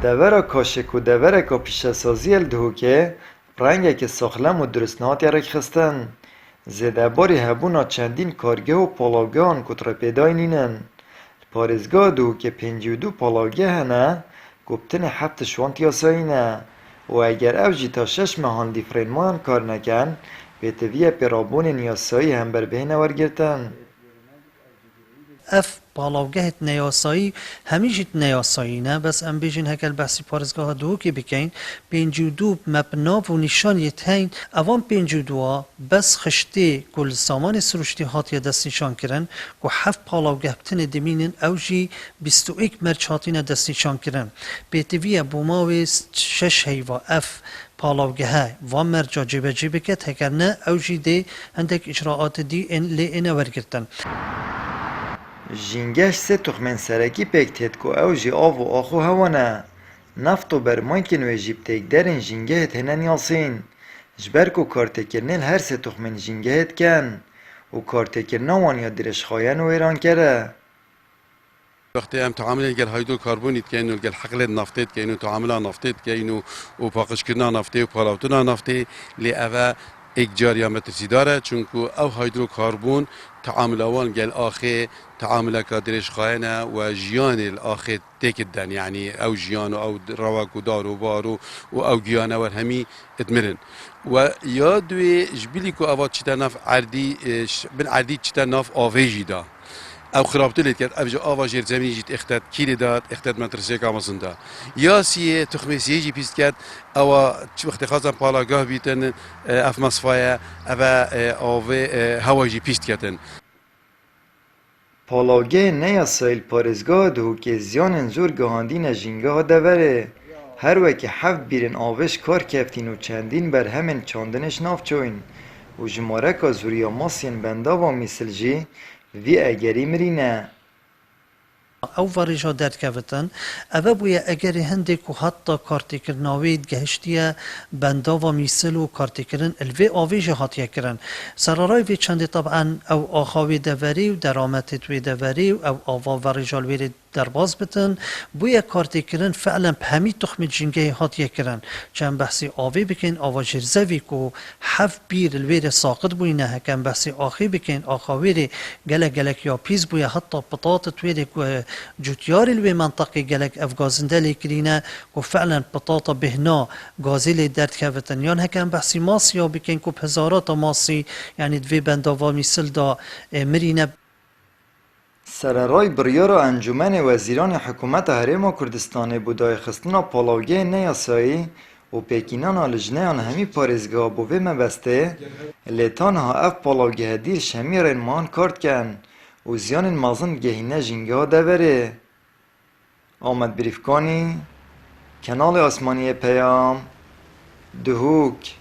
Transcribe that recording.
دوور کاشک و دوور که پیشسازی دهۆکê رنگek ساخلم و درستنهات یارک خستن. زده باری هبونا چندین کارگه و پاڵاوگهان کتر پیدای نینن. پارێزگا دهۆکê 52 پاڵاوگه هنه گفتن 7 شوانت یاسایی نه و اگر او جی تا 6 مهان دیفرینمان کار نکن بهتویه پیرابون نیاسایی هم بر بهینه ورگرتن. اف پاڵاوگهت نایاسایی همیشت نایاسایی نه بس ام بیجین هکل بحثی پارێزگاها دهۆکê بکەین 52 مبناو و نیشانیت هین اوان 52 بس خشتی کل سامان سروشتی هاتیه دستنیشان کرن و 7 پاڵاوگه بتنه دمینن او جی 21 مرچ هاتینه دستنیشان کرن بهتویه بوماوی 6 هیوا اف پاڵاوگه و مرجا جیبه جیبه کت هکر نه او جی ده هندک اجراعات دی لی اینه ورگرتن. جینگش سه تخمن سرکی پکتید که او جی آو و آخو هوانه نفت و برمانکن و جیب تک درن جینگه هنن یاسین جبر که کارتکرنل هر سه تخمن جینگه کن و کارتکرنه وانیا درش خواین و ایران کره. وقتی هم تعامل گل هیدروکربونیت کن و گل حقل نفتیت کن و تعامل نفتیت کن و پاکش کردن نفتی و پالاوتون نفتی لی اوه یک جاریا مترسی داره چونکو او هیدروکربون تعامل آوان گل آخه تعامل کادرش خواهنه و جیان الآخه تکدن یعنی او جیان و او رواق و دار و بارو و او گیانه ور همی ادمرن و یادوی جبیلی که اواد چیتا نف عردی بن عردی چیتا نف آویجی دا او خرابطه لید کرد اوجه آوا جیر زمینی جیت اختاد کیلی داد اختاد مترسی کامزن دا یا سیه تخمیسیه جی پیست کرد او وقتی خواستن پاڵاوگه بیتن اف مصفایه او هوا جی پیست کردن. پاڵاوگه نیاساییل پارێزگا دهۆکê زیانên زۆر گەهاندینە ژینگەها devere her wekî heft bîrên avêj kar keftîn û çendîn berhemên çandinêş nav çûyîn û ji mareka zûriya masiyên bendava mîsil jî vî egerî mirîne. او ورجا درد کفتن اوه بویا اگر هندک و حتی کارتی کرناوی گهشتیه بندا و میسل و کارتی کرن الوی آویج هاتیه کرن سرارای وی چنده طبعا او آخاوی دوری و درامتت وی دوری و او آوا ورجال وی درباز بتن بویا کارتی کرن فعلا همی تخم جنگه هاتیه کرن چند بحثی آوی بکن آوا جرزوی که هفت بیر الویر ساقط بوینه هکن بحثی آخی بکن آخاوی گلک گلک یا پیز بویا حتی بطاطت وی جوتيار الوي منطقي قالك افغازنده لكرينا وفعلا بطاطا بهنا غازيل درد كفتن يان هكان بحثي ماسيا بكين كوب هزارات ماسي يعني دوي بنداوا مثل دا مرينا. سررای بریار انجمن وزیران حکومت هرم کردستان بودای خستنا پاڵاوگه نیاسایی و پیکینان لجنهان همی پارێزگا بوه مبسته لیتان ها اف پاڵاوگه دیر شمیرن مان کارد کن و زیان مازن گهینه جنگه ها devere. آمد بریفکانی کنال آسمانی پیام دهۆک.